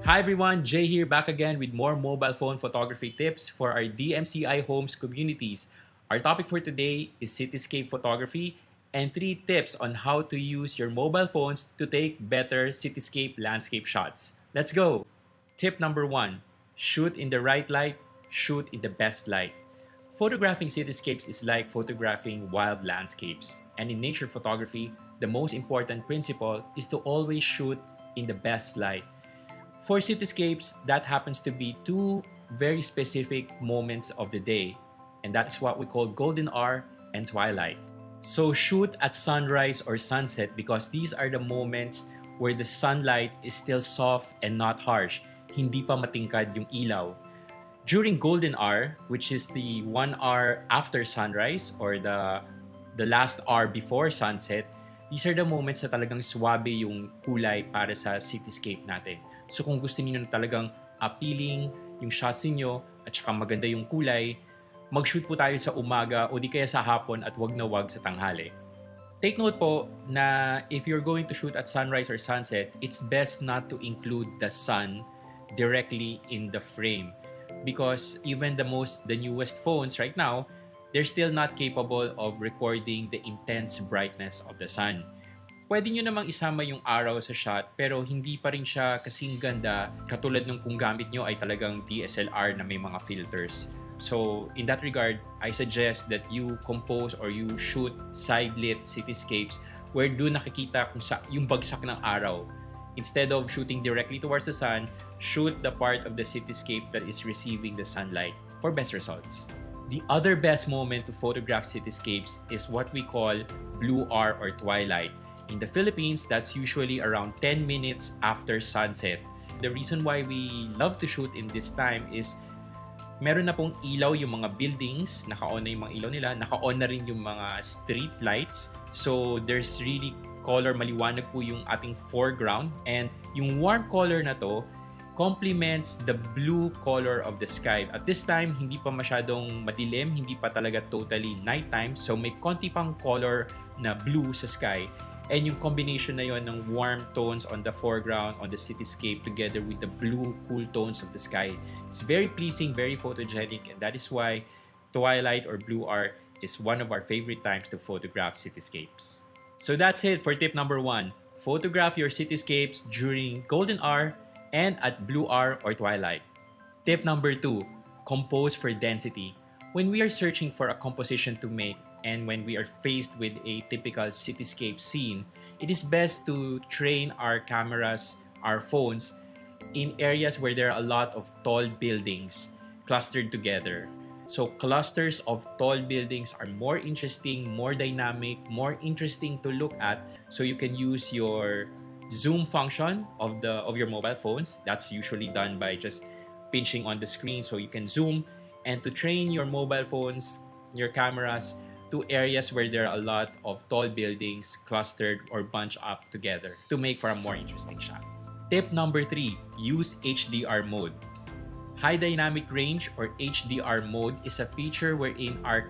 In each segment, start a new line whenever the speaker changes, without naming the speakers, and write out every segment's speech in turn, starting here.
Hi everyone, Jay here back again with more mobile phone photography tips for our DMCI homes communities. Our topic for today is cityscape photography and 3 tips on how to use your mobile phones to take better cityscape landscape shots. Let's go! Tip number 1, shoot in the right light, shoot in the best light. Photographing cityscapes is like photographing wild landscapes. And in nature photography, the most important principle is to always shoot in the best light. For cityscapes, that happens to be 2 very specific moments of the day, and that is what we call golden hour and twilight. So shoot at sunrise or sunset because these are the moments where the sunlight is still soft and not harsh, hindi pa matingkad yung ilaw. During golden hour, which is the 1 hour after sunrise or the last hour before sunset, these are the moments na talagang swabe yung kulay para sa cityscape natin. So kung gusto niyo na talagang appealing yung shots niyo at saka maganda yung kulay, mag-shoot po tayo sa umaga o di kaya sa hapon at wag na wag sa tanghali. Take note po na if you're going to shoot at sunrise or sunset, it's best not to include the sun directly in the frame because even the newest phones right now, they're still not capable of recording the intense brightness of the sun. Pwede nyo namang isama yung araw sa shot pero hindi pa rin siya kasing ganda katulad nung kung gamit nyo ay talagang DSLR na may mga filters. So in that regard, I suggest that you compose or you shoot side-lit cityscapes where doon nakikita kung yung bagsak ng araw. Instead of shooting directly towards the sun, shoot the part of the cityscape that is receiving the sunlight for best results. The other best moment to photograph cityscapes is what we call blue hour or twilight. In the Philippines, that's usually around 10 minutes after sunset. The reason why we love to shoot in this time is meron na pong ilaw yung mga buildings, naka-on na yung mga ilaw nila, naka-on na rin yung mga street lights. So there's really color, maliwanag po yung ating foreground. And yung warm color na to complements the blue color of the sky. At this time, hindi pa masyadong madilim, hindi pa talaga totally nighttime. So may konti pang color na blue sa sky. And yung combination na yon ng warm tones on the foreground, on the cityscape, together with the blue, cool tones of the sky. It's very pleasing, very photogenic, and that is why twilight or blue hour is one of our favorite times to photograph cityscapes. So that's it for tip number 1. Photograph your cityscapes during golden hour and at blue hour or twilight. Tip number 2, compose for density. When we are searching for a composition to make and when we are faced with a typical cityscape scene, it is best to train our cameras, our phones, in areas where there are a lot of tall buildings clustered together. So clusters of tall buildings are more interesting, more dynamic, more interesting to look at. So you can use your zoom function of your mobile phones. That's usually done by just pinching on the screen so you can zoom, and to train your mobile phones, your cameras, to areas where there are a lot of tall buildings clustered or bunched up together to make for a more interesting shot. Tip number 3, use HDR mode. High dynamic range or HDR mode is a feature wherein our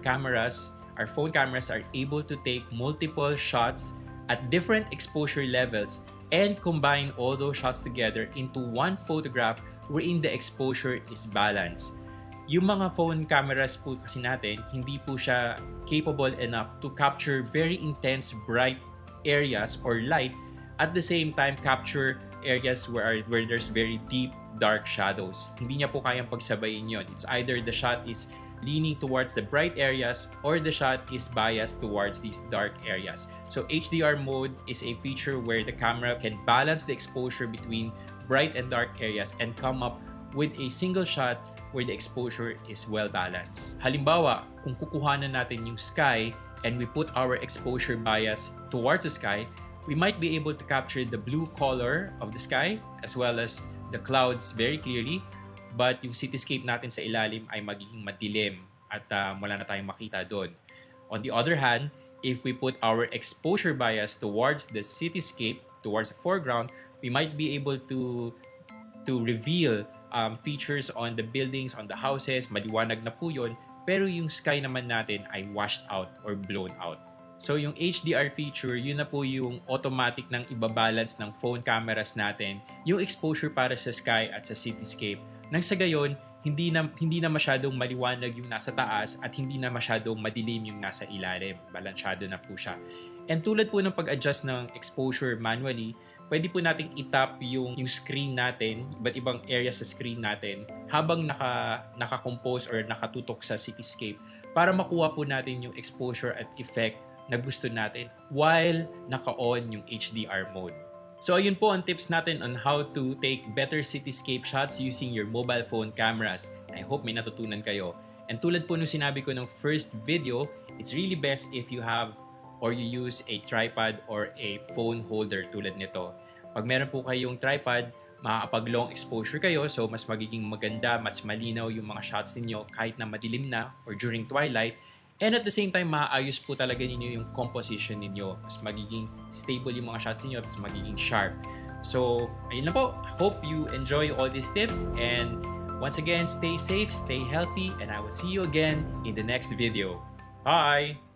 phone cameras are able to take multiple shots at different exposure levels and combine all those shots together into one photograph wherein the exposure is balanced. Yung mga phone cameras po kasi natin, hindi po siya capable enough to capture very intense bright areas or light at the same time capture areas where there's very deep dark shadows. Hindi niya po kayang pagsabayin yon. It's either the shot is leaning towards the bright areas or the shot is biased towards these dark areas. So HDR mode is a feature where the camera can balance the exposure between bright and dark areas and come up with a single shot where the exposure is well balanced. Halimbawa, kung kukuhanan natin yung sky and we put our exposure bias towards the sky, we might be able to capture the blue color of the sky as well as the clouds very clearly, but yung cityscape natin sa ilalim ay magiging madilim at wala na tayong makita doon. On the other hand, if we put our exposure bias towards the cityscape, towards the foreground, we might be able to reveal features on the buildings, on the houses, maliwanag na po yun, pero yung sky naman natin ay washed out or blown out. So yung HDR feature, yun na po yung automatic nang ibabalance ng phone cameras natin yung exposure para sa sky at sa cityscape. Nang sa gayon, hindi na masyadong maliwanag yung nasa taas at hindi na masyadong madilim yung nasa ilalim. Balansyado na po siya. And tulad po ng pag-adjust ng exposure manually, pwede po nating itap yung screen natin, iba't ibang area sa screen natin habang naka-compose or nakatutok sa cityscape para makuha po natin yung exposure at effect na gusto natin while naka-on yung HDR mode. So ayun po ang tips natin on how to take better cityscape shots using your mobile phone cameras. I hope may natutunan kayo. And tulad po nung sinabi ko ng first video, it's really best if you have or you use a tripod or a phone holder tulad nito. Pag meron po kayong tripod, makakapag long exposure kayo, so mas magiging maganda, mas malinaw yung mga shots ninyo kahit na madilim na or during twilight. And at the same time, maayos po talaga ninyo yung composition ninyo. Mas magiging stable yung mga shots ninyo, mas magiging sharp. So, ayun na po. Hope you enjoy all these tips. And once again, stay safe, stay healthy, and I will see you again in the next video. Bye!